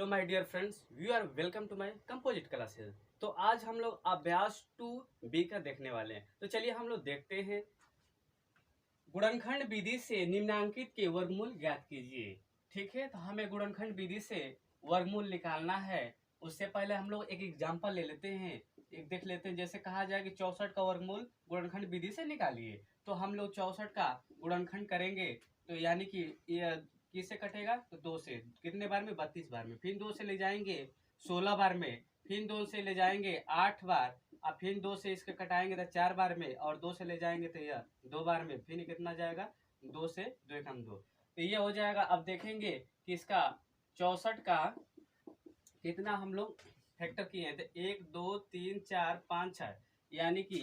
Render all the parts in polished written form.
Hello my dear friends, you are welcome to my composite classes. तो आज हम लोग अभ्यास 2B का देखने वाले हैं। तो चलिए हम लोग देखते हैं। गुणनखंड विधि से निम्नांकित के वर्गमूल ज्ञात कीजिए। ठीक है, तो हमें गुणनखंड विधि से वर्गमूल निकालना है। उससे पहले हम लोग एक एग्जाम्पल ले लेते हैं, एक देख लेते हैं। जैसे कहा जाए कि 64 का वर्गमूल गुणनखंड विधि से निकालिए, तो हम लोग 64 का गुणनखंड करेंगे। तो यानी कि ये किससे कटेगा? तो 2 से। कितने बार में? 32 बार में। फिर 2 से ले जाएंगे 16 बार में, फिर 2 से ले जाएंगे 8 बार, और फिर 2 से इसके कटाएंगे तो 4 बार में, और 2 से ले जाएंगे तो यह 2 बार में। फिर कितना जाएगा? 2 से 2 एकम 2, तो ये हो जाएगा। अब देखेंगे कि इसका 64 का कितना हम लोग फैक्टर किए हैं। तो 1 2 3 4 5 6, यानी कि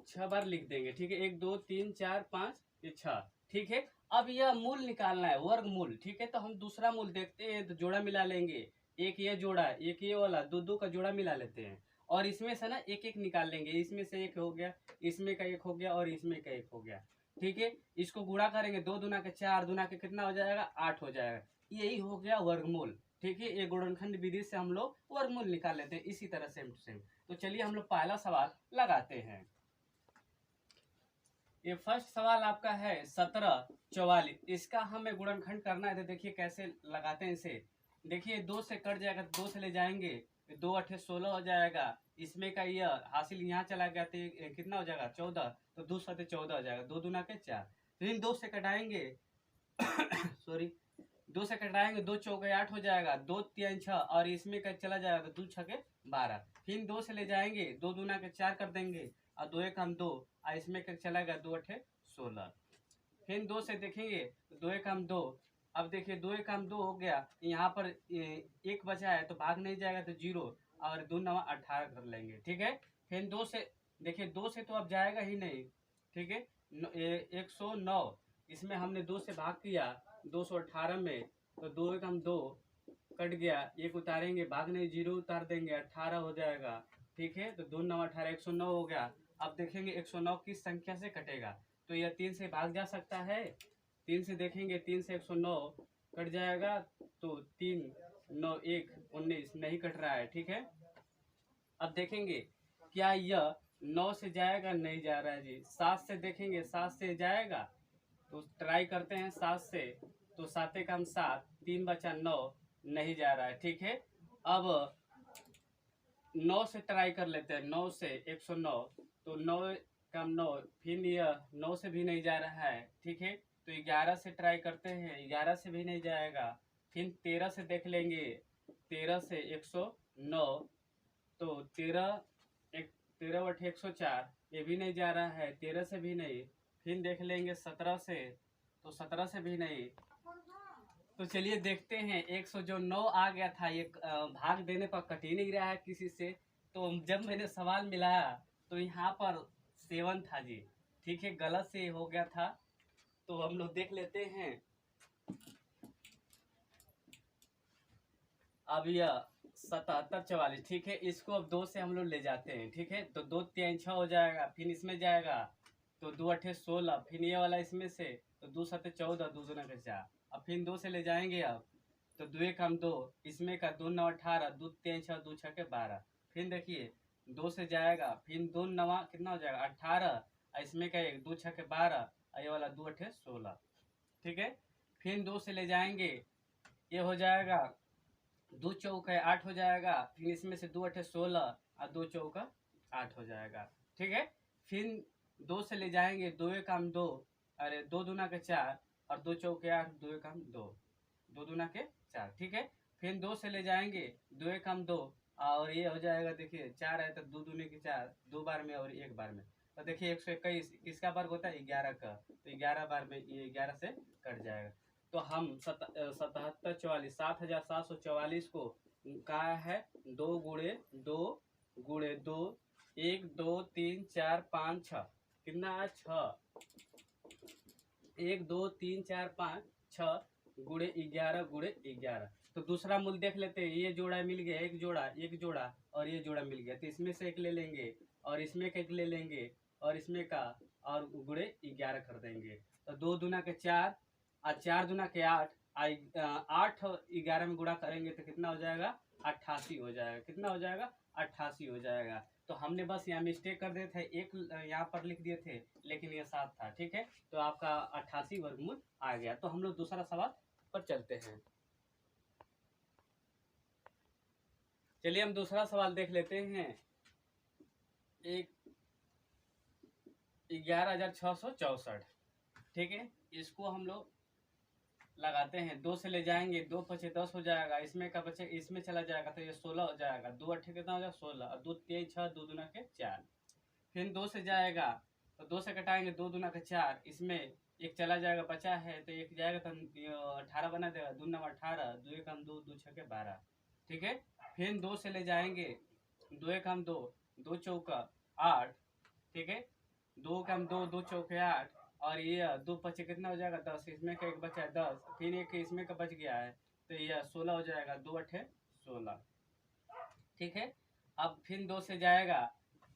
6 बार लिख देंगे। ठीक है, 1 2 3 4 5 ये 6। ठीक है, अब यह मूल निकालना है, वर्गमूल। ठीक है, तो हम दूसरा मूल देखते हैं, तो जोड़ा मिला लेंगे। एक ये जोड़ा, एक ये वाला, दो दो का जोड़ा मिला लेते हैं, और इसमें से ना एक एक निकाल लेंगे। इसमें से एक हो गया, इसमें का एक हो गया, और इसमें का एक हो गया। ठीक है, इसको गुणा करेंगे, 2 दूना के 4, दूना के कितना हो जाएगा? 8 हो जाएगा। यही हो गया वर्गमूल। ठीक है, ये गुणनखंड विधि से हम लोग वर्गमूल निकाल लेते हैं, इसी तरह सेम टू सेम। तो चलिए हम लोग पहला सवाल लगाते हैं। ये फर्स्ट सवाल आपका है 1744। इसका हमें गुणनखंड करना है। तो देखिए कैसे लगाते हैं इसे। देखिए 2 से कट जाएगा, 2 से ले जाएंगे, 2 अठे 16 हो जाएगा। इसमें का यह हासिल यहाँ चला गया तो ये कितना हो जाएगा? 14। तो 2 सते 14 हो जाएगा, 2 दूना के 4। फिर 2 से कटाएंगे सॉरी, 2 से कटाएंगे, 2 चौके 8 हो जाएगा, 2 3 6, और इसमें का चला जाएगा तो 2 छके 12। फिर 2 से ले जाएंगे, 2 दूना के 4 कर देंगे, और 2 एक हम 2, और इसमें का चला गया 2 अठे 16। फिर 2 से देखेंगे तो 2 एक हम 2। अब देखिए 2 एक हम 2 हो गया, यहाँ पर एक बचा है तो भाग नहीं जाएगा तो 0, और 2 9 18 कर लेंगे। ठीक है, फिर 2 से देखिए 2 से तो अब जाएगा ही नहीं। ठीक है, 109, इसमें हमने 2 से भाग किया 218 में, तो 2 एक हम 2 कट गया, एक उतारेंगे, भाग नहीं, 0 उतार देंगे, 18 हो जाएगा। ठीक है, तो 2 9 18, 109 हो गया। अब देखेंगे 109 किस संख्या से कटेगा। तो यह 3 से भाग जा सकता है। 3 से देखेंगे, 3 से 109 कट जाएगा, तो 3 9 1 19 नहीं कट रहा है। ठीक है, अब देखेंगे क्या यह 9 से जाएगा? नहीं जा रहा है जी। 7 से देखेंगे, 7 से जाएगा, तो ट्राई करते हैं 7 से। तो 7 एक हम 7, 3 बचा 9, नहीं जा रहा है। ठीक है, अब 9 से ट्राई कर लेते हैं, 9 से 109, तो 9 कम 9, फिर यह 9 से भी नहीं जा रहा है। ठीक है, तो 11 से ट्राई करते हैं, 11 से भी नहीं जाएगा। फिर 13 से देख लेंगे, 13 से 109, तो 13 एक 13 बटे 104, ये भी नहीं जा रहा है, 13 से भी नहीं। फिर देख लेंगे 17 से, तो 17 से भी नहीं। तो चलिए देखते हैं, 109 आ गया था, ये भाग देने पर कट ही नहीं रहा है किसी से। तो जब मैंने सवाल मिलाया तो यहाँ पर 7 था जी। ठीक है, गलत से हो गया था। तो हम लोग देख लेते हैं। अब यह 7744। ठीक है, इसको अब 2 से हम लोग ले जाते हैं। ठीक है, तो 2 3 6 हो जाएगा, फिर इसमें जाएगा तो 2 अठे 16, फिर ये वाला इसमें से, तो 2 सते 14, 2 दूना के 4। अब फिर 2 से ले जाएंगे, अब तो 2 एक हम 2, इसमें का 2 9 18, 2 3 6, 2 6 के 12। फिर देखिए 2 से जाएगा, फिर 2 9 कितना हो जाएगा? 18, और इसमें का 1 2 6 के 12, और ये वाला 2 अठे 16। ठीक है, फिर 2 से ले जाएंगे, ये हो जाएगा 2 चौका 8 हो जाएगा, फिर इसमें से 2 अठे 16, और 2 चौका 8 हो जाएगा। ठीक है, फिर 2 से ले जाएंगे, 2 एक हम 2, अरे 2 दूना के 4, और 2 चौके 8, 2 एक हम 2, 2 दूना के 4। ठीक है, फिर 2 से ले जाएंगे, 2 एक हम 2, और ये हो जाएगा, देखिए 4 है तो 2 दूनी के 4, 2 बार में और 1 बार में। तो देखिए 121 किसका वर्ग होता है? 11 का, तो 11 बार में ये 11 से कट जाएगा। तो हम 7744, 7744 को कहा है 2 गुणे 2 गुणे 2, 1 2 3 4 5 6, कितना है? 6। 1 2 3 4 5 6 गुणे 11 गुणे 11। तो दूसरा मूल देख लेते हैं। ये जोड़ा मिल गया, एक जोड़ा और ये जोड़ा मिल गया, तो इसमें से एक ले लेंगे, और इसमें का एक ले लेंगे, और इसमें का, और गुणे 11 कर देंगे। तो 2 दूना के 4, और 4 दूना के 8, 8 11 में गुणा करेंगे तो कितना हो जाएगा 88 हो जाएगा। कितना हो जाएगा 88 हो जाएगा। तो हमने बस यहाँ मिस्टेक कर दिए थे, एक यहाँ पर लिख दिए थे लेकिन ये 7 था। ठीक है, तो आपका 88 वर्गमूल आ गया। तो हम लोग दूसरा सवाल पर चलते हैं। चलिए हम दूसरा सवाल देख लेते हैं। 11,664। ठीक है, इसको हम लोग लगाते हैं। 2 से ले जाएंगे, 2 पचे 10 हो जाएगा, इसमें का बचे इसमें चला जाएगा तो ये 16 हो जाएगा। 2 अट्ठे कितना हो जाएगा 16, और 2 3 6, 2 दूना के 4। फिर 2 से जाएगा तो 2 से कटाएंगे, 2 दूना के 4, इसमें एक चला जाएगा, बचा है तो एक जाएगा तो 18 बना देगा। 2 9 18, 2 1 2, 2 6 12। ठीक है, फिर 2 से ले जाएंगे, 2 1 2, 2 चौका 8। ठीक है, 2 कम 2, 2 चौके 8, और ये 2 पचे कितना हो जाएगा 10, इसमें का एक बचा है 10, फिर एक इसमें का बच गया है तो ये 16 हो जाएगा। 2 अट्ठे 16। ठीक है, अब फिर 2 से जाएगा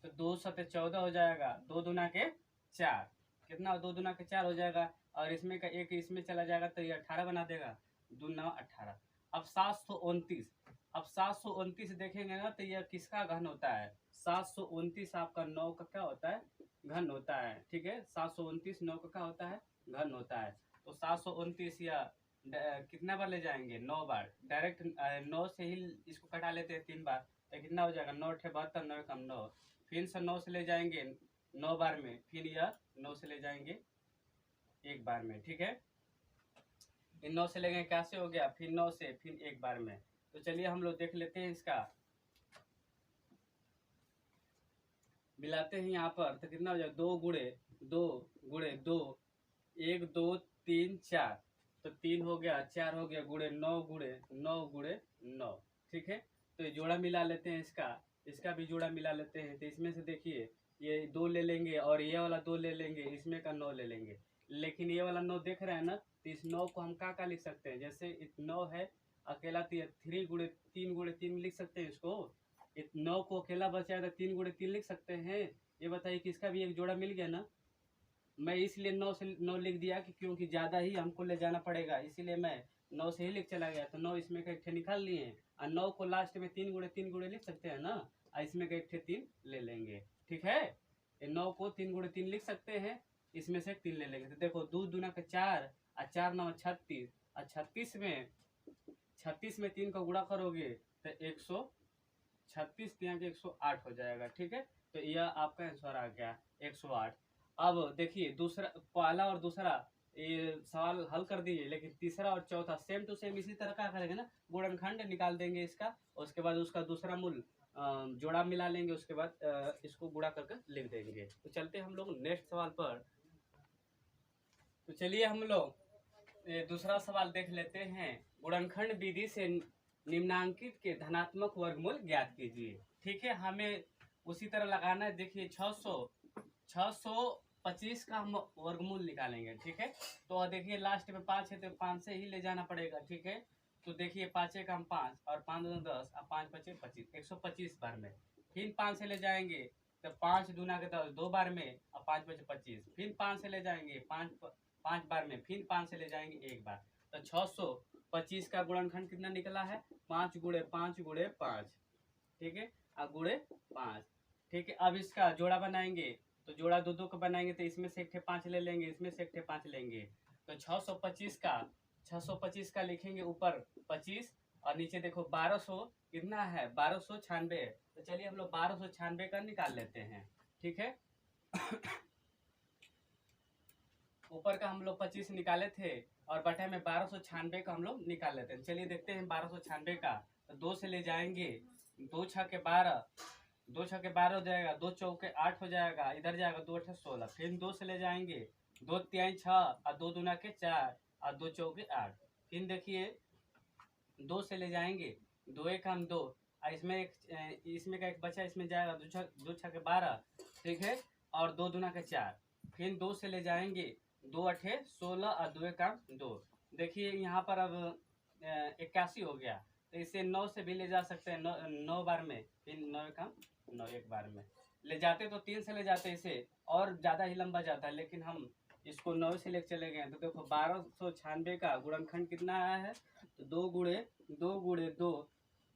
तो 2 सते 14 हो जाएगा। 2 दूना के 4, कितना 2 दूना के 4 हो जाएगा, और इसमें का एक इसमें चला जाएगा तो ये 18 बना देगा। 2 9 18। अब 729। अब 729 देखेंगे ना तो यह किसका घन होता है? 729 आपका 9 का क्या होता है? घन होता है। ठीक है, 729 9 का क्या होता है? घन होता है। तो 729 या कितना बार ले जाएंगे? 9 बार। डायरेक्ट 9 से ही इसको कटा लेते हैं 3 बार तो कितना हो जाएगा? 9 अठे 72, 9 कम 9। फिर से 9 से ले जाएंगे 9 बार में, फिर यह 9 से ले जाएंगे 1 बार में। ठीक है, फिर 9 से ले गए कैसे हो गया? फिर 9 से फिर 1 बार में। तो चलिए हम लोग देख लेते हैं, इसका मिलाते हैं यहाँ पर तो कितना हो जाएगा? 2 गुणे 2 गुणे 2, 1 2 3 4, तो 3 हो गया, 4 हो गया, गुणे 9 गुणे 9 गुणे 9। ठीक है, तो ये जोड़ा मिला लेते हैं, इसका भी जोड़ा मिला लेते हैं। तो इसमें से देखिए ये 2 ले लेंगे और ये वाला 2 ले लेंगे, इसमें का 9 ले लेंगे। लेकिन ये वाला 9 देख रहे हैं ना, तो इस 9 को हम क्या लिख सकते हैं? जैसे 9 है अकेला, तो 3 गुणे 3 लिख सकते हैं इसको। 9 को अकेला बचा तो 3 गुणे 3 लिख सकते हैं। ये बताइए किसका भी एक जोड़ा मिल गया ना। मैं इसलिए 9 से 9 लिख दिया कि क्योंकि ज़्यादा ही हमको ले जाना पड़ेगा, इसीलिए मैं 9 से ही लिख चला गया। तो 9 इसमें का एक ठे निकाल लिए, और 9 को लास्ट में 3 गुणे लिख सकते हैं ना, और इसमें का एक ठे 3 ले लेंगे। ठीक है, 9 को 3 गुणे 3 लिख सकते हैं, इसमें से 3 ले लेंगे। तो देखो 2 दूना का 4, और 4 9 36, और 36 में 3 का गुणा करोगे तो 136 यहाँ के 108 हो जाएगा। ठीक है, तो यह आपका आंसर आ गया 108। अब देखिए दूसरा, पहला और दूसरा ये सवाल हल कर दीजिए, लेकिन तीसरा और चौथा सेम टू सेम इसी तरह का करेंगे ना। गुणनखंड निकाल देंगे इसका, उसके बाद उसका दूसरा मूल जोड़ा मिला लेंगे, उसके बाद इसको गुणा करके लिख देंगे। तो चलते हम लोग नेक्स्ट सवाल पर। तो चलिए हम लोग दूसरा सवाल देख लेते हैं। गुणनखंड विधि से निम्नांकित के धनात्मक वर्गमूल ज्ञात कीजिए। ठीक है, हमें उसी तरह लगाना है। देखिए 625 का हम वर्गमूल निकालेंगे। ठीक है, तो देखिए लास्ट में 5 है तो 5 से ही ले जाना पड़ेगा। ठीक है, तो देखिए 5 का हम 5, और 5 2 10, और 5 5 25, 125 बार में। फिर 5 से ले जाएंगे तो 5 दूना के 10 2 बार में, और 5 5 25। फिर 5 से ले जाएंगे 5 बार में, फिर 5 से ले जाएंगे 1 बार। तो 625 का गुणनखंड कितना निकला है? 5 गुणे 5 गुणे 5। ठीक है, और गुणे 5। ठीक है, अब इसका जोड़ा बनाएंगे तो जोड़ा 2 2 का बनाएंगे, तो इसमें से एक ठे 5 ले लेंगे, इसमें से एक ठे 5 लेंगे। तो 625 का लिखेंगे ऊपर 25, और नीचे देखो 1200 कितना है? 1296। तो चलिए हम लोग 1296 का निकाल लेते हैं। ठीक है, ऊपर का हम लोग 25 निकाले थे, और बटे में 1296 का हम लोग निकाल लेते हैं। चलिए देखते हैं 1296 का। तो 2 से ले जाएंगे, 2 6 के 12, 2 6 के 12 हो जाएगा, 2 चौके 8 हो जाएगा, इधर जाएगा 2 8 16। फिर 2 से ले जाएंगे, 2 3 6, और 2 दूना के 4, और 2 चौके 8। फिर देखिए 2 से ले जाएंगे, 2 1 हम 2, और इसमें का एक बचा, इसमें जाएगा 2 6 के 12। ठीक है, और 2 दूना के 4। फिर 2 से ले जाएंगे, 2 अठे 16, और 2 1 2। देखिए यहाँ पर अब 81 हो गया, तो इसे 9 से भी ले जा सकते हैं, 9 बार में। फिर 9 1 9 1 बार में ले जाते तो 3 से ले जाते, इसे और ज़्यादा ही लंबा जाता है, लेकिन हम इसको 9 से लेकर चले गए तो देखो 1296 का गुणनखंड कितना आया है, तो 2 ×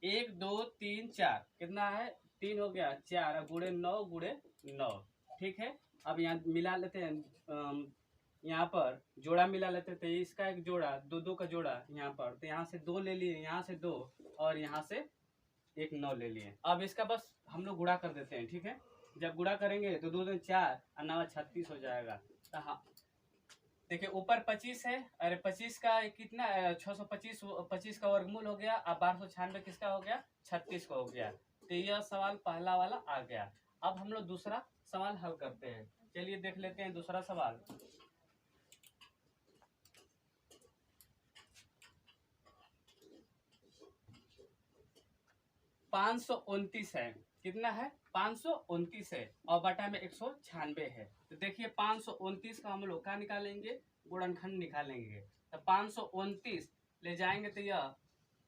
1 2 3 4 कितना है, 3 हो गया, 4 गुणे 9 गुणे 9। ठीक है, अब यहाँ मिला लेते हैं, यहाँ पर जोड़ा मिला लेते हैं, तो इसका एक जोड़ा, दो का जोड़ा यहाँ पर, तो यहाँ से 2 ले लिए, यहाँ से 2 और यहाँ से एक 9 ले लिए। अब इसका बस हम लोग गुणा कर देते हैं। ठीक है, जब गुणा करेंगे तो 2 2 4 और 9 36 हो जाएगा। तो हाँ देखिए ऊपर 25 है, अरे 25 का कितना 625, 25 का वर्गमूल हो गया। अब 1296 किसका हो गया, 36 का हो गया। तो यह सवाल पहला वाला आ गया। अब हम लोग दूसरा सवाल हल करते हैं। चलिए देख लेते हैं दूसरा सवाल। पाँच सौ 29 है, कितना है, 529 है और बटा में 196 है। तो देखिए 529 का हम लोग क्या निकालेंगे, गुणनखंड निकालेंगे। तो 529 ले जाएंगे तो यह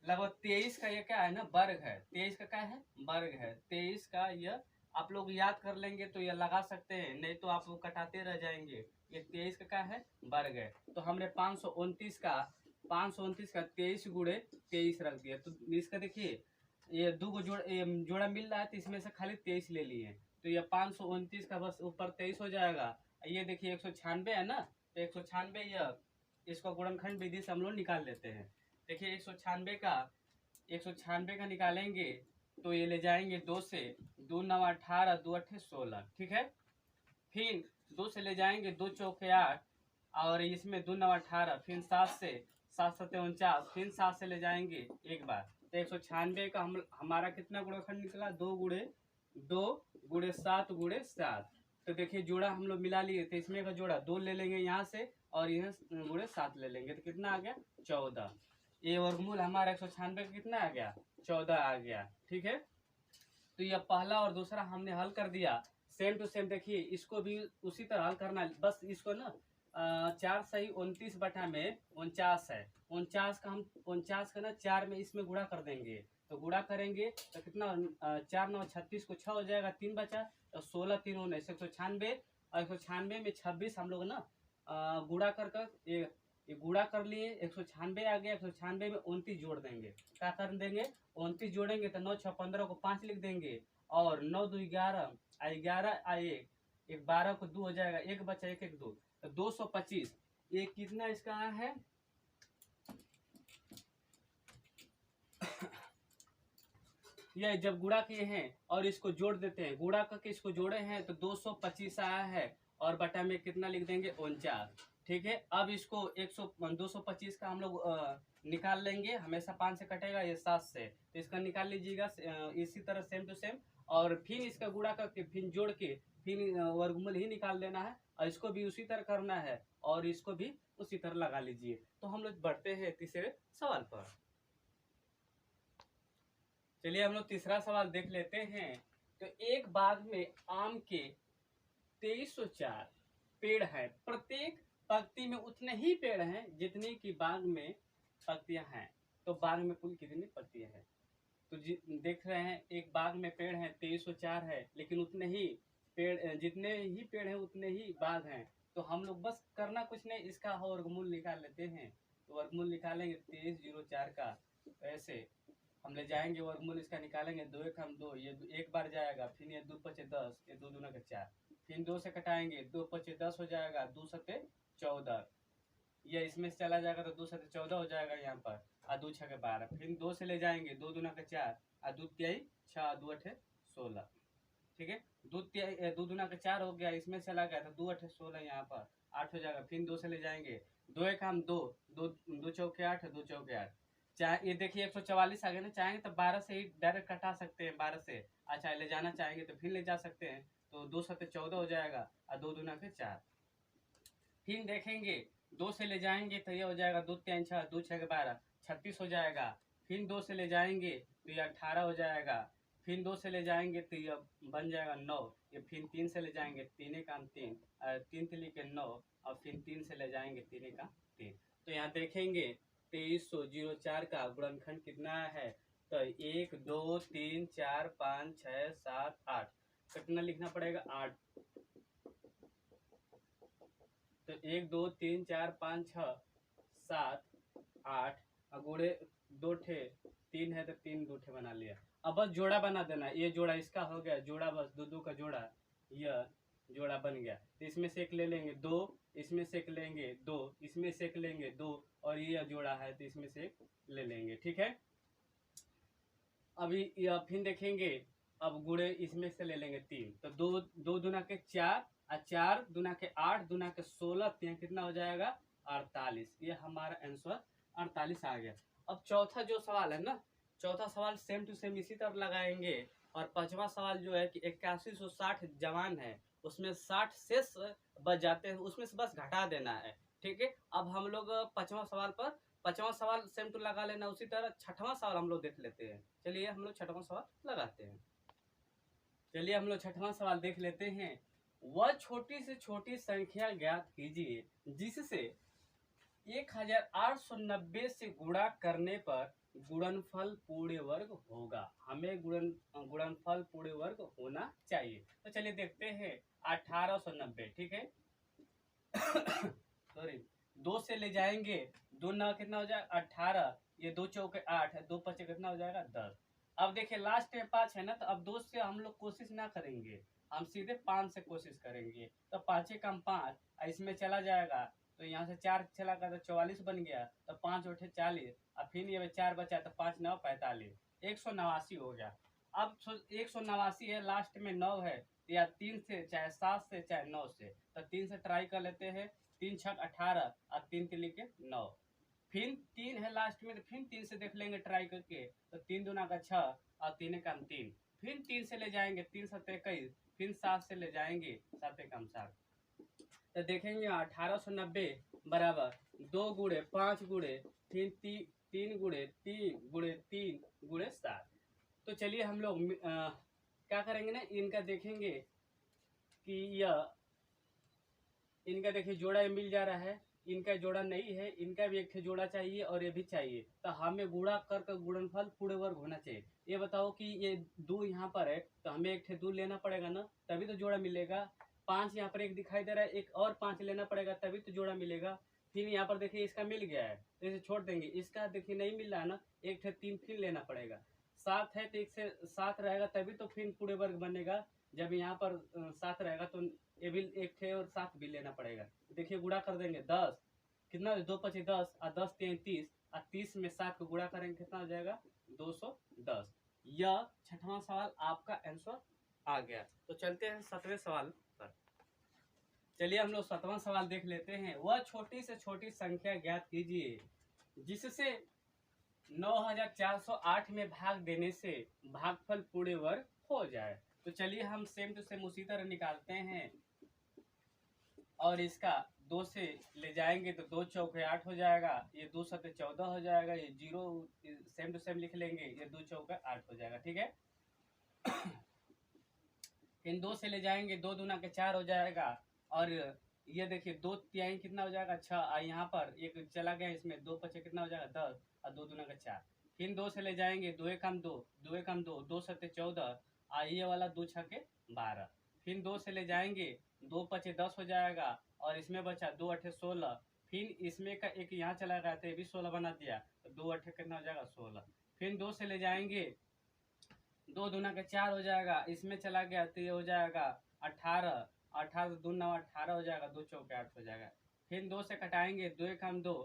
लगभग 23 का ये क्या है ना, वर्ग है। 23 का क्या है, वर्ग है। 23 का यह आप लोग याद कर लेंगे तो यह लगा सकते हैं, नहीं तो आप कटाते रह जाएंगे। ये 23 का क्या है, वर्ग है। तो हमने 529 का 23 गुणे 23 रख दिया। तो इसका देखिए ये दो को जोड़ा मिल रहा है, तो इसमें से खाली 23 ले लिए। तो ये 529 का बस ऊपर 23 हो जाएगा। ये देखिए 196 है ना, तो 196 यह इसको गुणनखंड विधि से हम लोग निकाल लेते हैं। देखिए 196 का निकालेंगे तो ये ले जाएंगे 2 से, 2 9 18, 2 8 16। ठीक है, फिर 2 से ले जाएंगे 2 चौके 8 और इसमें 2 9 18, फिर 7 से 7 7 49, फिर 7 से ले जाएंगे एक बार। तो 196 का हमारा कितना गुणनखंड निकला, 2 गुणे 7 गुणे 7। तो देखिए जोड़ा हम लोग मिला लिए, तो इसमें का जोड़ा 2 ले लेंगे यहाँ से और यहाँ गुणे 7 ले लेंगे, तो कितना आ गया, 14। ये वर्गमूल हमारा 196 का कितना आ गया, 14 आ गया। ठीक है, तो यह पहला और दूसरा हमने हल कर दिया। सेम टू सेम देखिए इसको भी उसी तरह हल करना है। बस इसको ना 4 सही 29 बटा में 49 है, 49 का हम 49 का ना 4 में इसमें गुणा कर देंगे। तो गुणा करेंगे तो कितना 4 9 36 को 6 हो जाएगा, 3 बचा तो 16 3 19 196 और 196 में 26 हम लोग ना गुणा कर ये गुणा कर लिए, 196 आ गया। 196 में 29 जोड़ देंगे, क्या कर देंगे, 29 जोड़ेंगे तो 9 6 15 को 5 लिख देंगे और 9 2 11 1 12 को 2 हो जाएगा, 1 बचा 1 1 2 तो 225। ये कितना इसका है ये जब गुणा किए हैं और इसको जोड़ देते हैं, गुणा करके इसको जोड़े हैं तो 225 आया है और बटा में कितना लिख देंगे, 49। ठीक है, अब इसको 225 का हम लोग निकाल लेंगे। हमेशा 5 से कटेगा, ये 7 से, तो इसका निकाल लीजिएगा इसी तरह सेम टू सेम। और फिर इसका गुणा करके फिर जोड़ के फिर वर्गमूल ही निकाल लेना है और इसको भी उसी तरह करना है और इसको भी उसी तरह लगा लीजिए। तो हम लोग बढ़ते हैं तीसरे सवाल पर। चलिए हम लोग तीसरा सवाल देख लेते हैं। तो एक बाग में आम के 2304 पेड़ हैं, प्रत्येक पंक्ति में उतने ही पेड़ हैं जितने की बाग में पत्तियां हैं। तो बाग में कुल कितनी पत्तियां हैं, तो देख रहे हैं एक बाग में पेड़ हैं 2304 है, लेकिन उतने ही पेड़, जितने ही पेड़ हैं उतने ही बाग हैं। तो हम लोग बस करना कुछ नहीं, इसका वर्गमूल निकाल लेते हैं। तो वर्गमूल निकालेंगे 2304 का, ऐसे हम ले जाएंगे वर्गमूल इसका निकालेंगे, 2 1 हम 2, ये एक बार जाएगा, फिर ये 2 5 10, ये 2 दूना का 4, फिर 2 से कटाएंगे, 2 5 10 हो जाएगा, 2 7 14, ये इसमें से चला जाएगा तो 2 7 14 हो जाएगा यहाँ पर, और 2 6 12, फिर 2 से ले जाएंगे, 2 दूना का 4 और 2 3 6 2 8 16। ठीक है, 2 दूना का 4 हो गया, इसमें से चला गया तो 2 8 16 यहाँ पर 8 हो जाएगा, फिर 2 से ले जाएंगे, 2 1 हम 2 2 चौके 8 2 चौके 8। चाहे ये देखिए 144 आ गया ना, चाहेंगे तो 12 से ही डायरेक्ट कटा सकते हैं, 12 से। अच्छा ले जाना चाहेंगे तो फिर ले जा सकते हैं, तो 2 7 14 हो जाएगा और 2 दूना के 4। फिर देखेंगे 2 से ले जाएंगे तो ये हो जाएगा 2 3 6 2 6 12 36 हो जाएगा। फिर 2 से ले जाएंगे तो ये 18 हो जाएगा। फिर 2 से ले जाएंगे तो ये बन जाएगा 9। ये फिर 3 से ले जाएंगे, 3 काम 3 3 3 के 9 और फिर 3 से ले जाएंगे 3 का 3। तो यहाँ देखेंगे 2304 का गुणनखंड कितना है, तो 1 2 3 4 5 6 7 8, कितना लिखना पड़ेगा 8। तो 1 2 3 4 5 6 7 8 और गुड़े 2 ठे 3 है तो 3 2 ठे बना लिया। अब बस जोड़ा बना देना, ये जोड़ा इसका हो गया जोड़ा, बस दो का जोड़ा, यह जोड़ा बन गया। तो इसमें से एक ले लेंगे 2, इसमें से एक लेंगे 2, इसमें से एक लेंगे 2, और ये जोड़ा है तो इसमें से एक ले लेंगे। ठीक है, अभी फिर देखेंगे, अब गुड़े इसमें से ले लेंगे 3, तो 2 2 दूना के 4 और 4 दूना के 8 दूना के 16, तो कितना हो जाएगा 48। ये हमारा आंसर 48 आ गया। अब चौथा जो सवाल है ना, चौथा सवाल सेम टू सेम इसी तरह लगाएंगे। और पांचवा सवाल जो है कि 8160 जवान है, उसमें 60 शेष बच जाते हैं, उसमें से बस घटा देना है। ठीक है, अब हम लोग पांचवा सवाल सेम टू लगा लेना। उसी तरह छठवां सवाल हम लोग देख लेते हैं। चलिए हम लोग छठवां सवाल लगाते हैं। चलिए हम लोग छठवां सवाल देख लेते हैं। वह छोटी से छोटी संख्या ज्ञात कीजिए जिससे 1890 से गुणा करने पर गुणनफल पूर्ण वर्ग होगा। हमें गुणनफल पूर्ण वर्ग होना चाहिए। तो चलिए देखते हैं 1890। ठीक है सॉरी, 2 से ले जाएंगे, 2 9 कितना हो जाएगा 18, ये 2 चौके 8 है, 2 पचे कितना हो जाएगा 10। अब देखिए लास्ट में 5 है ना, तो अब 2 से हम लोग कोशिश ना करेंगे, हम सीधे 5 से कोशिश करेंगे। तो 5 कम 5, इसमें चला जाएगा, तो यहाँ से 4 चला गया तो 44 बन गया, तो 5 उठे 40, और फिर ये 4 बचा तो 5 9 45, 189 हो गया। अब 189 है, लास्ट में 9 है, या 3 से चाहे 7 से चाहे 9 से, तो 3 से ट्राई कर लेते हैं। 3 छक 18 और 3 के लिए 9, फिर 3 है लास्ट में, तो फिर 3 से देख लेंगे ट्राई करके, तो 3 दूना का 6 और 3 कम 3, फिर 3 से ले जाएंगे, 3 7 21, फिर 7 से ले जाएंगे, 7 कम 7, तो देखेंगे 1890 बराबर 2 गुड़े 5 गुड़े फिर 3 गुड़े 3 गुड़े 3 गुड़े 7। तो चलिए हम लोग क्या करेंगे ना, इनका देखेंगे कि यह इनका देखिए जोड़ा मिल जा रहा है, इनका जोड़ा नहीं है, इनका भी एक जोड़ा चाहिए और ये भी चाहिए। तो हमें गुणा कर गुणनफल पूर्ण वर्ग होना चाहिए। ये बताओ कि ये 2 यहाँ पर है, तो हमें एक 2 लेना पड़ेगा ना, तभी तो जोड़ा मिलेगा। 5 यहाँ पर एक दिखाई दे रहा है, एक और 5 लेना पड़ेगा तभी तो जोड़ा मिलेगा। फिर यहाँ पर देखिए इसका मिल गया है, तो इसे छोड़ देंगे। इसका देखिए नहीं मिल रहा है ना, एक 3 फिर लेना पड़ेगा। 7 है तो 1 से 7 रहेगा तभी तो फिर पूर्ण वर्ग बनेगा। जब यहाँ पर 7 रहेगा तो ये भी एक थे और 7 भी लेना पड़ेगा। देखिए गुणा कर देंगे 10, कितना 2 पचे 10 और 10 3 30, और 30 में 7 को गुणा करेंगे कितना हो जाएगा 210। यह छठवां सवाल आपका आंसर आ गया। तो चलते हैं 7वें सवाल पर। चलिए हम लोग 7वां सवाल देख लेते हैं। वह छोटी से छोटी संख्या ज्ञात कीजिए जिससे 9408 में भाग देने से भागफल पूर्ण वर्ग हो जाए। तो चलिए हम सेम टू सेम उसी तरह निकालते हैं, और इसका 2 से ले जाएंगे तो 2 चौके 8 हो जाएगा, ये 2 सत्ते 14 हो जाएगा, ये 0 सेम टू सेम लिख लेंगे, ये 2 चौके 8 हो जाएगा। ठीक है, इन 2 से ले जाएंगे, 2 दूना के 4 हो जाएगा, और ये देखिए 2 तिहाई कितना हो जाएगा 6, यहाँ पर एक चला गया, इसमें 2 पचे कितना हो जाएगा 10, और 2 दूना का 4, फिर 2 से ले जाएंगे, 2 कम 2, 2 कम 2, 2 सत्ते 14, ये वाला 2 छके 12, फिर 2 से ले जाएंगे, 2 पचे 10 हो जाएगा, और इसमें बचा 2 अठे 16, फिर इसमें का एक यहाँ चला गया तो ये भी 16 बना दिया, तो 2 अठे कितना हो जाएगा 16, फिर 2 से ले जाएंगे, 2 दूना के 4 हो जाएगा, इसमें चला गया तो ये हो जाएगा 18, 18 2 9 18 हो जाएगा, 2 चौके 8 हो जाएगा, फिर 2 से कटाएंगे, 2 कम 2,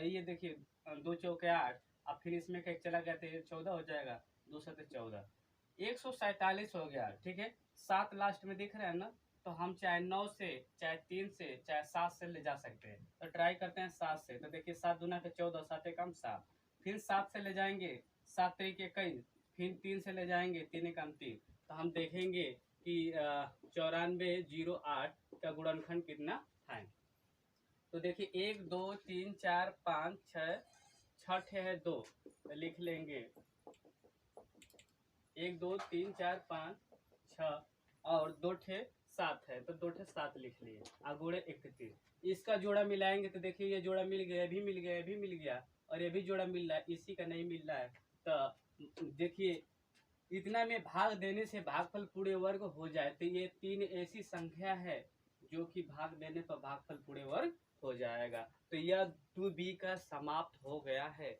ये देखिए 2 चौके 8, अब फिर इसमें का एक चला गया तो ये 14 हो जाएगा, 2 सत्ते 14, 147 हो गया। ठीक है, 7 लास्ट में दिख रहा है ना, तो हम चाहे 9 से चाहे 3 से चाहे 7 से ले जा सकते हैं। तो ट्राई करते हैं 7 से, तो देखिए 7 दूना के 14, 7 कम 7, फिर 7 से ले जाएंगे, 7 तरीके कई, फिर 3 से ले जाएंगे, 3 कम 3, तो हम देखेंगे कि 9408 का गुणनखंड कितना है। तो देखिए 1 2 3 4 5 6 6 है 2, तो लिख लेंगे 1 2 3 4 5 6, और 2 ठे 7 है तो 2 ठे 7 लिख लिए, आगुड़े 31। इसका जोड़ा मिलाएंगे तो देखिए ये जोड़ा मिल गया, भी मिल गया, भी मिल गया, और ये भी जोड़ा मिल रहा है, इसी का नहीं मिल रहा है। तो देखिए इतना में भाग देने से भागफल पूर्ण वर्ग हो जाए, तो ये 3 ऐसी संख्या है जो कि भाग देने पर भागफल पूरे वर्ग हो जाएगा। तो यह 2b का समाप्त हो गया है।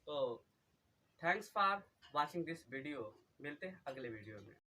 तो thanks for watching this video. मिलते हैं अगले वीडियो में।